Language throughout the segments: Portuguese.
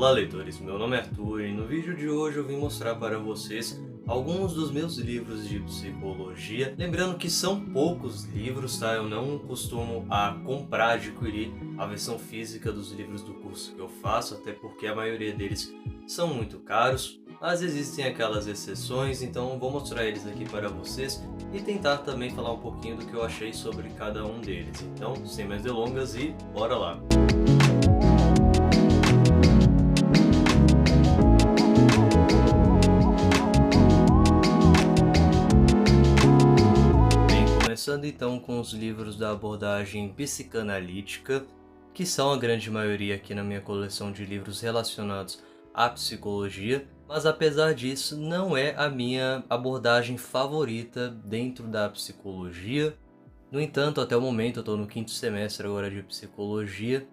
Olá leitores, meu nome é Arthur e no vídeo de hoje eu vim mostrar para vocês alguns dos meus livros de psicologia. Lembrando que são poucos livros, tá? Eu não costumo adquirir a versão física dos livros do curso que eu faço, até porque a maioria deles são muito caros. Mas existem aquelas exceções, então vou mostrar eles aqui para vocês e tentar também falar um pouquinho do que eu achei sobre cada um deles. Então, sem mais delongas e bora lá! Começando então com os livros da abordagem psicanalítica, que são a grande maioria aqui na minha coleção de livros relacionados à psicologia, mas apesar disso não é a minha abordagem favorita dentro da psicologia. No entanto, até o momento, eu estou no 5º semestre agora de psicologia,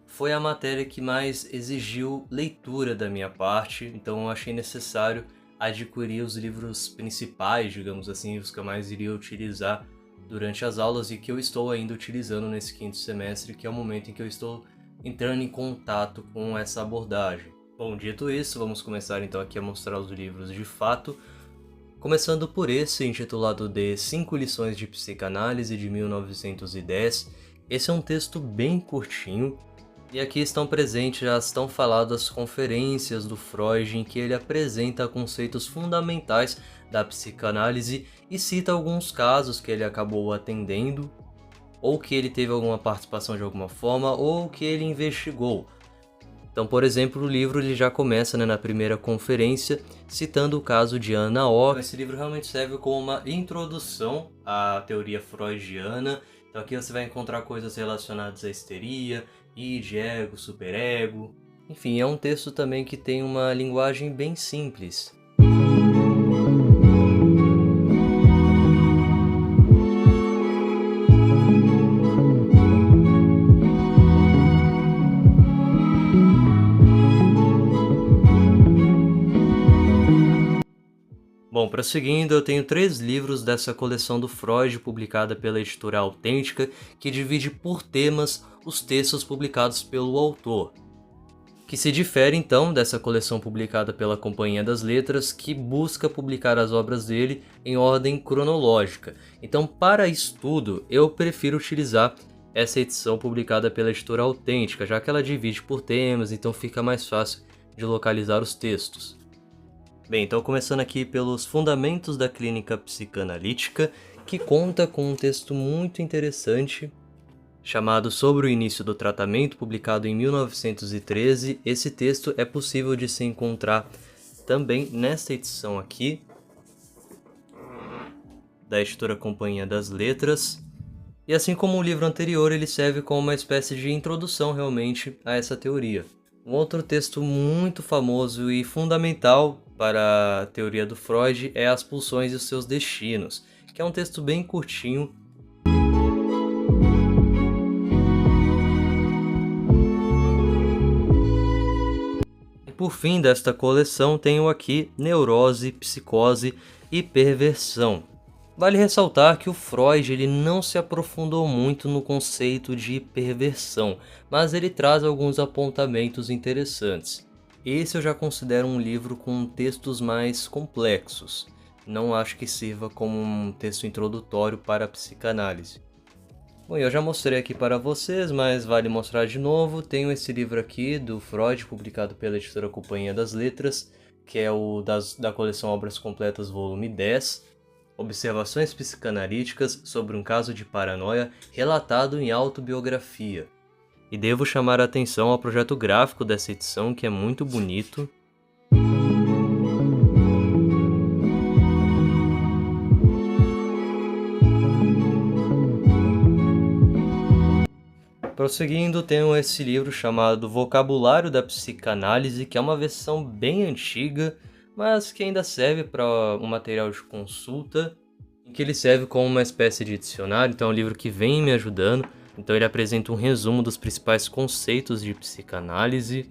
foi a matéria que mais exigiu leitura da minha parte, então eu achei necessário adquirir os livros principais, digamos assim, os que eu mais iria utilizar durante as aulas e que eu estou ainda utilizando nesse 5º semestre, que é o momento em que eu estou entrando em contato com essa abordagem. Bom, dito isso, vamos começar então aqui a mostrar os livros de fato, começando por esse, intitulado de 5 lições de psicanálise de 1910. Esse é um texto bem curtinho, e aqui estão presentes as tão faladas conferências do Freud, em que ele apresenta conceitos fundamentais da psicanálise e cita alguns casos que ele acabou atendendo, ou que ele teve alguma participação de alguma forma, ou que ele investigou. Então, por exemplo, o livro ele já começa na primeira conferência, citando o caso de Anna O. Esse livro realmente serve como uma introdução à teoria freudiana. Então aqui você vai encontrar coisas relacionadas à histeria, id, ego, superego. Enfim, é um texto também que tem uma linguagem bem simples. Bom, prosseguindo, eu tenho 3 livros dessa coleção do Freud, publicada pela editora Autêntica, que divide por temas os textos publicados pelo autor, que se difere então dessa coleção publicada pela Companhia das Letras, que busca publicar as obras dele em ordem cronológica. Então, para estudo, eu prefiro utilizar essa edição publicada pela editora Autêntica, já que ela divide por temas, então fica mais fácil de localizar os textos. Bem, então começando aqui pelos Fundamentos da Clínica Psicanalítica, que conta com um texto muito interessante, chamado Sobre o Início do Tratamento, publicado em 1913. Esse texto é possível de se encontrar também nesta edição aqui, da editora Companhia das Letras. E assim como o livro anterior, ele serve como uma espécie de introdução realmente a essa teoria. Um outro texto muito famoso e fundamental para a teoria do Freud é As Pulsões e os Seus Destinos, que é um texto bem curtinho. E por fim desta coleção tenho aqui Neurose, Psicose e Perversão. Vale ressaltar que o Freud ele não se aprofundou muito no conceito de perversão, mas ele traz alguns apontamentos interessantes. Esse eu já considero um livro com textos mais complexos. Não acho que sirva como um texto introdutório para a psicanálise. Bom, eu já mostrei aqui para vocês, mas vale mostrar de novo. Tenho esse livro aqui do Freud, publicado pela editora Companhia das Letras, que é o da coleção Obras Completas, volume 10. Observações psicanalíticas sobre um caso de paranoia relatado em autobiografia. E devo chamar a atenção ao projeto gráfico dessa edição, que é muito bonito. Prosseguindo, tenho esse livro chamado Vocabulário da Psicanálise, que é uma versão bem antiga, mas que ainda serve para um material de consulta, em que ele serve como uma espécie de dicionário. Então é um livro que vem me ajudando. Então ele apresenta um resumo dos principais conceitos de psicanálise.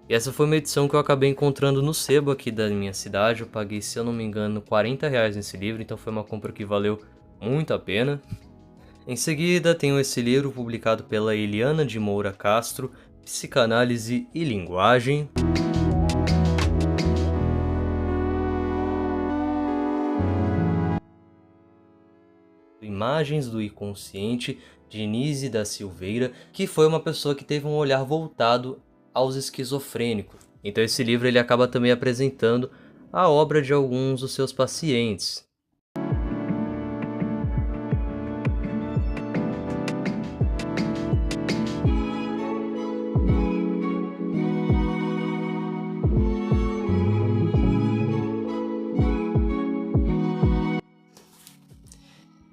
E essa foi uma edição que eu acabei encontrando no sebo aqui da minha cidade. Eu paguei, se eu não me engano, R$40 nesse livro, então foi uma compra que valeu muito a pena. Em seguida, tenho esse livro publicado pela Eliana de Moura Castro, Psicanálise e Linguagem. Imagens do Inconsciente, de Nise da Silveira, que foi uma pessoa que teve um olhar voltado aos esquizofrênicos. Então esse livro ele acaba também apresentando a obra de alguns dos seus pacientes.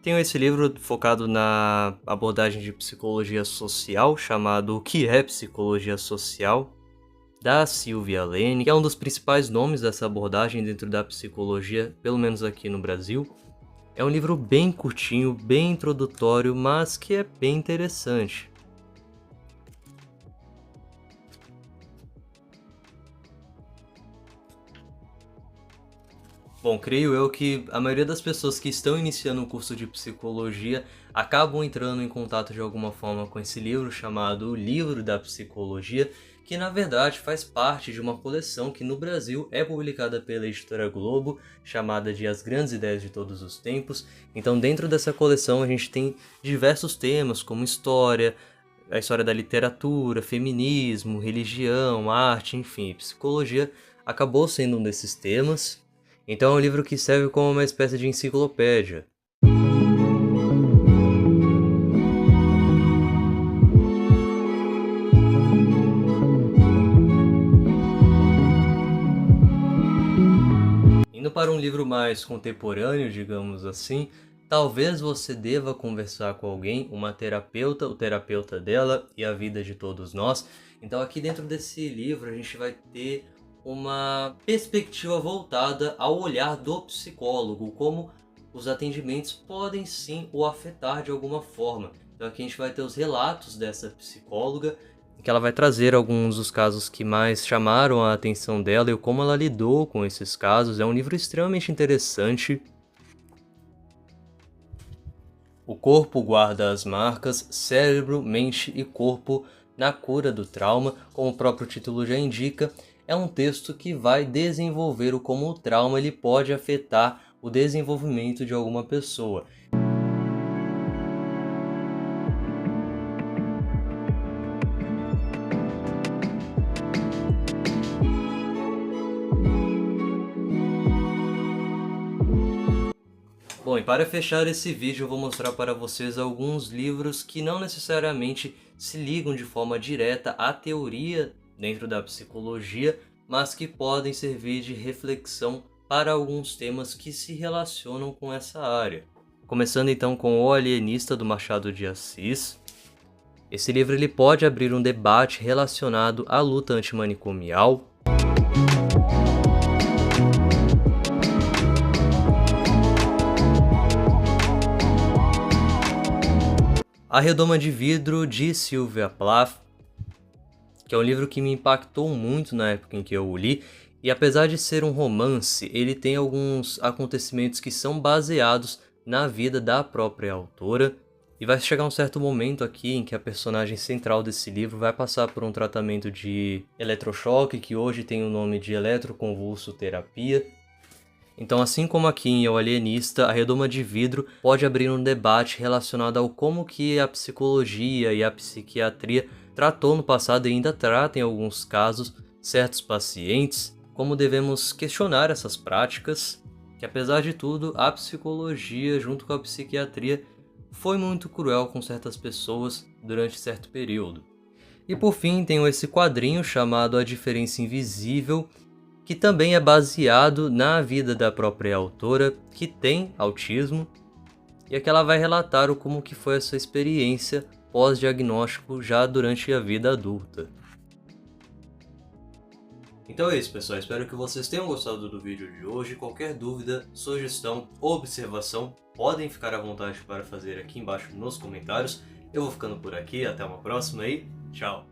Tenho esse livro focado na abordagem de psicologia social, chamado O que é Psicologia Social, da Sylvia Lane, que é um dos principais nomes dessa abordagem dentro da psicologia, pelo menos aqui no Brasil. É um livro bem curtinho, bem introdutório, mas que é bem interessante. Bom, creio eu que a maioria das pessoas que estão iniciando o curso de psicologia acabam entrando em contato de alguma forma com esse livro chamado O Livro da Psicologia, que na verdade faz parte de uma coleção que no Brasil é publicada pela editora Globo, chamada de As Grandes Ideias de Todos os Tempos. Então dentro dessa coleção a gente tem diversos temas como história, a história da literatura, feminismo, religião, arte, enfim, psicologia acabou sendo um desses temas. Então é um livro que serve como uma espécie de enciclopédia. Indo para um livro mais contemporâneo, digamos assim, talvez você deva conversar com alguém, uma terapeuta, o terapeuta dela e a vida de todos nós. Então aqui dentro desse livro a gente vai ter uma perspectiva voltada ao olhar do psicólogo, como os atendimentos podem sim o afetar de alguma forma. Então aqui a gente vai ter os relatos dessa psicóloga, que ela vai trazer alguns dos casos que mais chamaram a atenção dela e como ela lidou com esses casos. É um livro extremamente interessante. O corpo guarda as marcas, cérebro, mente e corpo na cura do trauma, como o próprio título já indica. É um texto que vai desenvolver o como o trauma ele pode afetar o desenvolvimento de alguma pessoa. Bom, e para fechar esse vídeo eu vou mostrar para vocês alguns livros que não necessariamente se ligam de forma direta à teoria dentro da psicologia, mas que podem servir de reflexão para alguns temas que se relacionam com essa área. Começando então com O Alienista, do Machado de Assis. Esse livro ele pode abrir um debate relacionado à luta antimanicomial. A Redoma de Vidro, de Sylvia Plath, que é um livro que me impactou muito na época em que eu o li, e apesar de ser um romance, ele tem alguns acontecimentos que são baseados na vida da própria autora, e vai chegar um certo momento aqui em que a personagem central desse livro vai passar por um tratamento de eletrochoque, que hoje tem o nome de eletroconvulsoterapia. Então, assim como aqui em O Alienista, a Redoma de Vidro pode abrir um debate relacionado ao como que a psicologia e a psiquiatria tratou no passado e ainda trata em alguns casos certos pacientes, como devemos questionar essas práticas, que apesar de tudo, a psicologia junto com a psiquiatria foi muito cruel com certas pessoas durante certo período. E por fim, tenho esse quadrinho chamado A Diferença Invisível, que também é baseado na vida da própria autora, que tem autismo, e aqui ela vai relatar como que foi a sua experiência pós-diagnóstico já durante a vida adulta. Então é isso, pessoal. Espero que vocês tenham gostado do vídeo de hoje. Qualquer dúvida, sugestão ou observação, podem ficar à vontade para fazer aqui embaixo nos comentários. Eu vou ficando por aqui, até uma próxima e tchau!